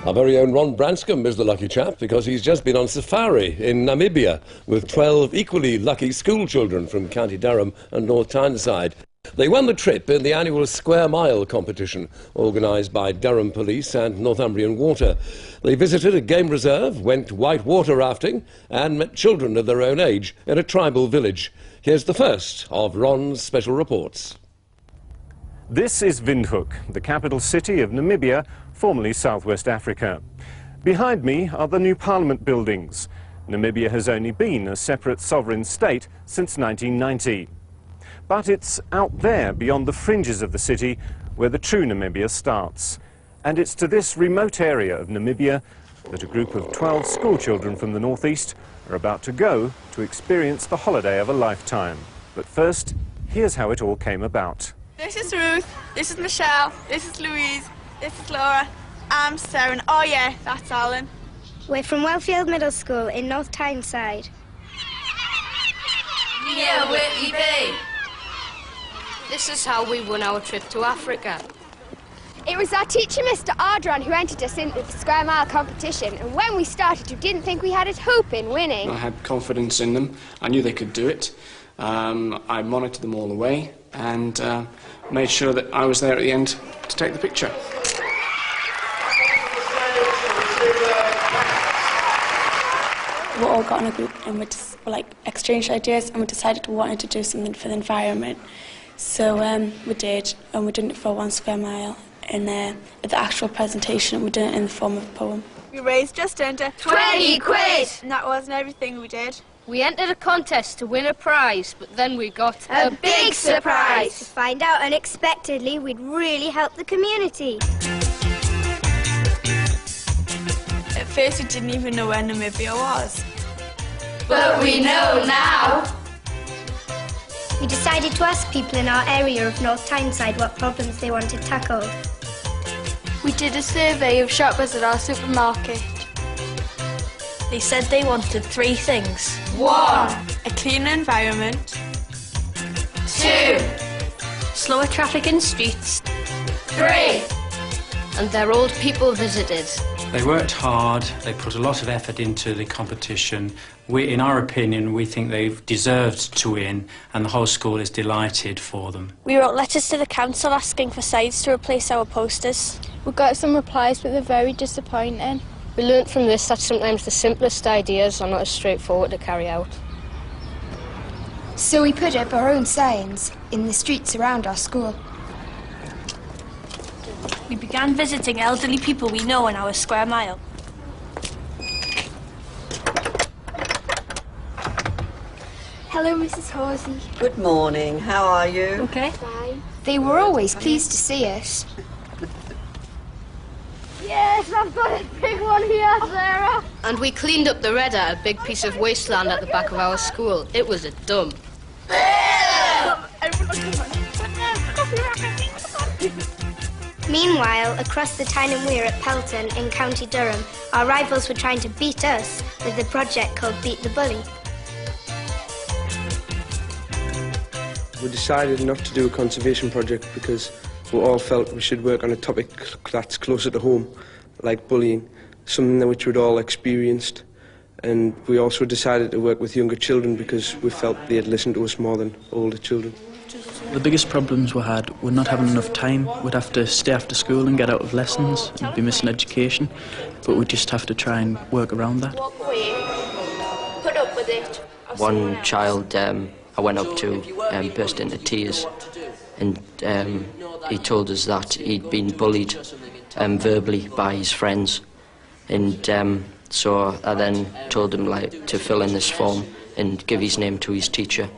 Our very own Ron Branscombe is the lucky chap because he's just been on safari in Namibia with 12 equally lucky school children from County Durham and North Tyneside. They won the trip in the annual Square Mile competition organised by Durham Police and Northumbrian Water. They visited a game reserve, went white water rafting and met children of their own age in a tribal village. Here's the first of Ron's special reports. This is Windhoek, the capital city of Namibia, formerly Southwest Africa. Behind me are the new parliament buildings. Namibia has only been a separate sovereign state since 1990. But it's out there, beyond the fringes of the city, where the true Namibia starts. And it's to this remote area of Namibia that a group of 12 schoolchildren from the northeast are about to go to experience the holiday of a lifetime. But first, here's how it all came about. This is Ruth, this is Michelle, this is Louise, this is Laura, I'm Sarah, and oh yeah, that's Alan. We're from Wellfield Middle School in North Tyneside. Yeah, Whitley Bay. This is how we won our trip to Africa. It was our teacher, Mr. Ardron, who entered us into the Square Mile competition, and when we started, we didn't think we had a hope in winning. I had confidence in them. I knew they could do it. I monitored them all the way and made sure that I was there at the end to take the picture. We all got in a group and we just exchanged ideas, and we decided we wanted to do something for the environment. So we did, and we did it for 1 square mile. And at the actual presentation, we did it in the form of a poem. We raised just under 20 quid! And that wasn't everything we did. We entered a contest to win a prize, but then we got a big To surprise! find out unexpectedly we'd really help the community. At first we didn't even know where Namibia was. But we know now! We decided to ask people in our area of North Tyneside what problems they wanted tackled. We did a survey of shoppers at our supermarket. They said they wanted 3 things. 1, A cleaner environment, 2, slower traffic in streets, 3. And their old people visited. They worked hard, they put a lot of effort into the competition. In our opinion, we think they've deserved to win, and the whole school is delighted for them. We wrote letters to the council asking for signs to replace our posters. We got some replies, but they're very disappointing. We learnt from this that sometimes the simplest ideas are not as straightforward to carry out. So we put up our own signs in the streets around our school. We began visiting elderly people we know in our square mile. Hello, Mrs. Horsey. Good morning, how are you? Okay. Fine. They were always pleased to see us. Yes, I've got a big one here, Sarah. And we cleaned up the redder, a big piece of wasteland at the back of our school. It was a dump. Meanwhile, across the Tyne and Weir at Pelton in County Durham, our rivals were trying to beat us with a project called Beat the Bully. We decided not to do a conservation project because we all felt we should work on a topic that's closer to home, like bullying, something that which we'd all experienced. And we also decided to work with younger children because we felt they had listened to us more than older children. The biggest problems we had were not having enough time. We'd have to stay after school and get out of lessons and be missing education, but we'd just have to try and work around that. Walk away, put up with it. One child I went up to burst into tears, and he told us that he'd been bullied verbally by his friends, and so I then told him to fill in this form and give his name to his teacher,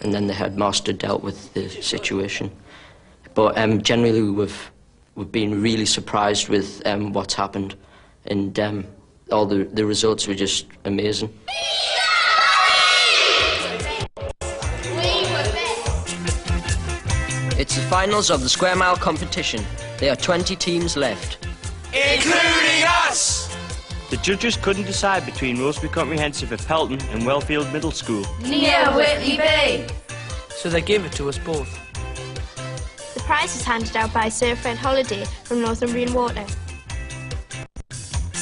and then the headmaster dealt with the situation. But generally we've been really surprised with what's happened, and all the results were just amazing. It's the finals of the Square Mile competition. There are 20 teams left. Including us! The judges couldn't decide between Rosebery Comprehensive at Pelton and Wellfield Middle School. Near Whitley Bay. So they gave it to us both. The prize was handed out by Surfer and Holiday from Northumbrian Water.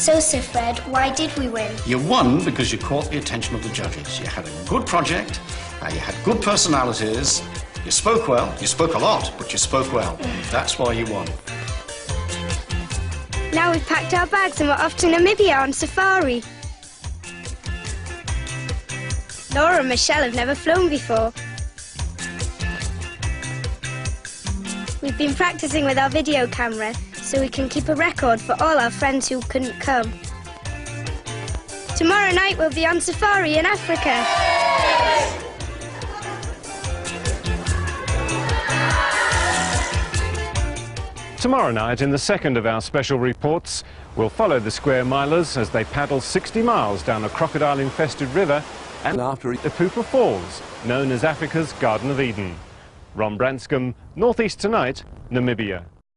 So, Sir Fred, why did we win? You won because you caught the attention of the judges. You had a good project, you had good personalities, you spoke well, you spoke a lot, but you spoke well. That's why you won. Now we've packed our bags and we're off to Namibia on safari. Laura and Michelle have never flown before. We've been practicing with our video camera so we can keep a record for all our friends who couldn't come. Tomorrow night we'll be on safari in Africa. Tomorrow night, in the second of our special reports, we'll follow the Square Milers as they paddle 60 miles down a crocodile-infested river and after Epupa Falls, known as Africa's Garden of Eden. Ron Branscombe, North East Tonight, Namibia.